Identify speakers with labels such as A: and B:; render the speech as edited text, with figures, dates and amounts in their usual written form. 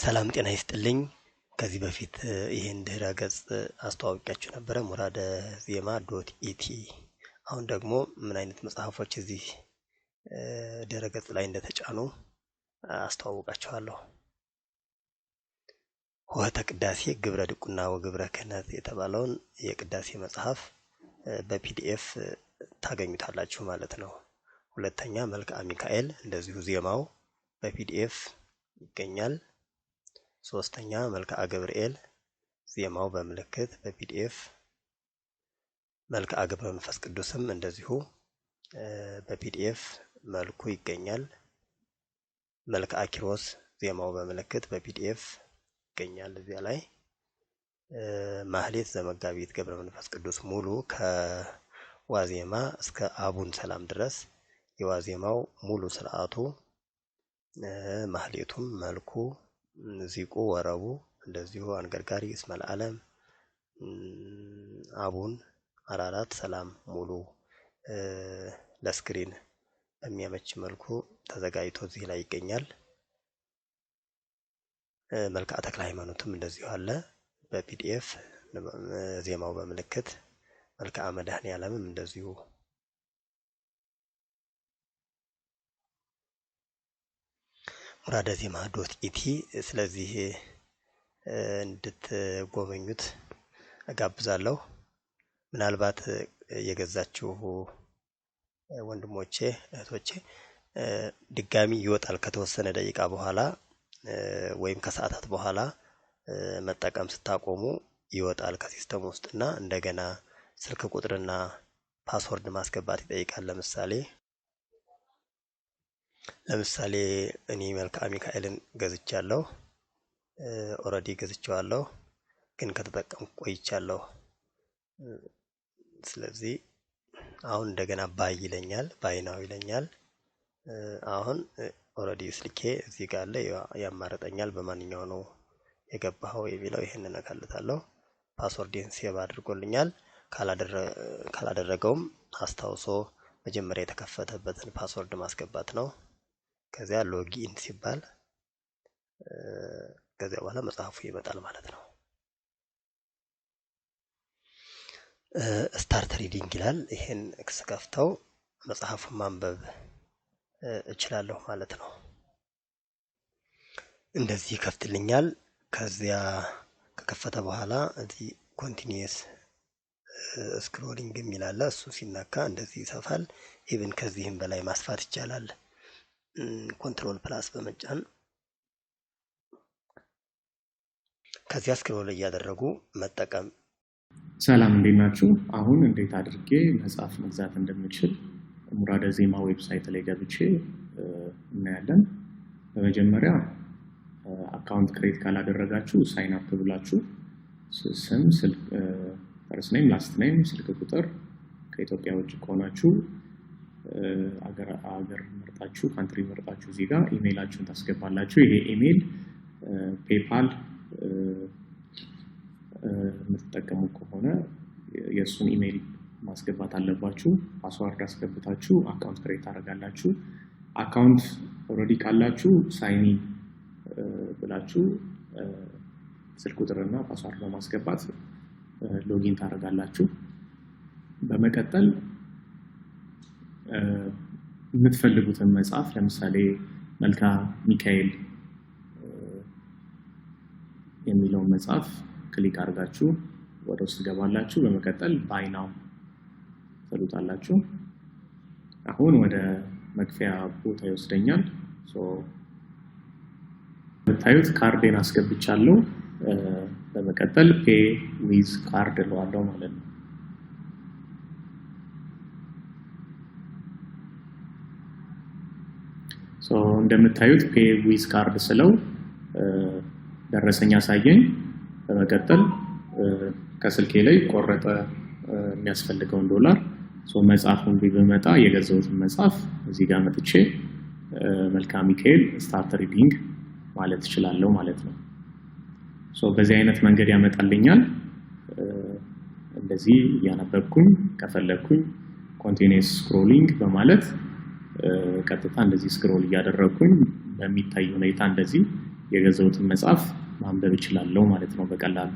A: ሰላም ጤና ይስጥልኝ። ከዚህ በፊት ይሄን ድህረ ገጽ አስተዋውቂያችሁ ነበረ ሙራደ ዜማ .ኢቲ። አሁን ደግሞ ምን አይነት መጽሐፎች እዚህ ድህረ ገጽ ላይ እንደተጫኑ አስተዋውቃችኋለሁ። ሆህተ ቅዳሴ ግብረ ድቁና ወግብረ ክህነት የተባለውን የቅዳሴ መጽሐፍ በፒዲኤፍ ታገኙታላችሁ ማለት ነው። ሁለተኛ መልክዓ ሚካኤል እንደዚሁ ዜማው በፒዲኤፍ ይገኛል። ሶስተኛ መልክዓ ገብርኤል ዜማው በምልክት በፒዲኤፍ፣ መልክዓ ገብረ መንፈስ ቅዱስም እንደዚሁ በፒዲኤፍ መልኩ ይገኛል። መልክዓ ኪሮስ ዜማው በምልክት በፒዲኤፍ ይገኛል። እዚያ ላይ ማህሌት ዘመጋቢት ገብረ መንፈስ ቅዱስ ሙሉ ከዋዜማ እስከ አቡን ሰላም ድረስ የዋዜማው ሙሉ ስርዓቱ ማህሌቱም መልኩ ዚቁ ወረቡ እንደዚሁ አንገርጋሪ እስመል ዓለም አቡን አራራት ሰላም ሙሉ ለስክሪን በሚያመች መልኩ ተዘጋጅቶ እዚህ ላይ ይገኛል። መልክዓ ተክለ ሃይማኖትም እንደዚሁ አለ በፒዲኤፍ ዜማው በምልክት፣ መልክዓ መድኃኔ ዓለምም እንደዚሁ ሙራደ ዜማ .ኢቲ። ስለዚህ እንድትጎበኙት እጋብዛለሁ። ምናልባት የገዛችሁ ወንድሞቼ እህቶቼ ድጋሚ ይወጣል ከተወሰነ ደቂቃ በኋላ ወይም ከሰዓታት በኋላ መጠቀም ስታቆሙ ይወጣል ከሲስተም ውስጥና እንደገና ስልክ ቁጥርና ፓስወርድ ማስገባት ይጠይቃል። ለምሳሌ እኔ መልክዓ ሚካኤልን ገዝቻለሁ። ኦሬዲ ገዝቼዋለሁ ግን ከተጠቀምኩ ቆይቻለሁ። ስለዚህ አሁን እንደገና ባይ ይለኛል፣ ባይናው ይለኛል። አሁን ኦሬዲ ስልኬ እዚህ ጋር አለ ያማረጠኛል። በማንኛው ነው የገባው የሚለው ይሄንን እነካለታለሁ። ፓስወርዴን ሴቭ አድርጎልኛል። ካላደረገውም አስታውሶ መጀመሪያ የተከፈተበትን ፓስወርድ ማስገባት ነው። ከዚያ ሎጊን ሲባል ከዚያ በኋላ መጽሐፉ ይመጣል ማለት ነው። ስታርት ሪዲንግ ይላል። ይሄን ስከፍተው መጽሐፉን ማንበብ እችላለሁ ማለት ነው። እንደዚህ ይከፍትልኛል። ከዚያ ከከፈተ በኋላ እዚህ ኮንቲኒየስ ስክሮሊንግ የሚላለ እሱ ሲነካ እንደዚህ ይሰፋል። ኢቭን ከዚህም በላይ ማስፋት ይቻላል። ኮንትሮል ፕላስ በመጫን ከዚያ ስክሮል እያደረጉ መጠቀም።
B: ሰላም እንዴት ናችሁ? አሁን እንዴት አድርጌ መጽሐፍ መግዛት እንደምችል ሙራደ ዜማ ዌብሳይት ላይ ገብቼ እናያለን። በመጀመሪያ አካውንት ክሬት ካላደረጋችሁ ሳይን አፕ ብላችሁ ስም፣ ስልክ፣ ፈርስት ኔም፣ ላስት ኔም፣ ስልክ ቁጥር ከኢትዮጵያ ውጭ ከሆናችሁ አገር መርጣችሁ ካንትሪ መርጣችሁ እዚህ ጋር ኢሜይላችሁን ታስገባላችሁ። ይሄ ኢሜይል ፔፓል የምትጠቀሙ ከሆነ የእሱን ኢሜይል ማስገባት አለባችሁ። ፓስዋርድ አስገብታችሁ አካውንት ክሬት ታደርጋላችሁ። አካውንት ኦልሬዲ ካላችሁ ሳይን ኢን ብላችሁ ስልክ ቁጥርና ፓስዋርድ በማስገባት ሎጊን ታደርጋላችሁ። በመቀጠል የምትፈልጉትን መጽሐፍ ለምሳሌ መልክዓ ሚካኤል የሚለውን መጽሐፍ ክሊክ አድርጋችሁ ወደ ውስጥ ገባላችሁ። በመቀጠል ባይ ናው ትሉታላችሁ። አሁን ወደ መክፈያ ቦታ ይወስደኛል። የምታዩት ካርዴን አስገብቻለሁ። በመቀጠል ፔይ ዊዝ ካርድ እለዋለሁ ማለት ነው። እንደምታዩት ፔይ ዊዝ ካርድ ስለው ደረሰኝ አሳየኝ። በመቀጠል ከስልኬ ላይ ቆረጠ የሚያስፈልገውን $። መጽሐፉን ቢመጣ የገዛሁትን መጽሐፍ እዚህ ጋር መጥቼ መልክዓ ሚካኤል ስታርት ሪዲንግ ማለት እችላለሁ ማለት ነው። በዚህ አይነት መንገድ ያመጣልኛል። እንደዚህ እያነበብኩኝ ከፈለኩኝ ኮንቲኒየስ ስክሮሊንግ በማለት ቀጥታ እንደዚህ ስክሮል እያደረኩኝ በሚታይ ሁኔታ እንደዚህ የገዛሁትን መጽሐፍ ማንበብ እችላለሁ ማለት ነው በቀላሉ።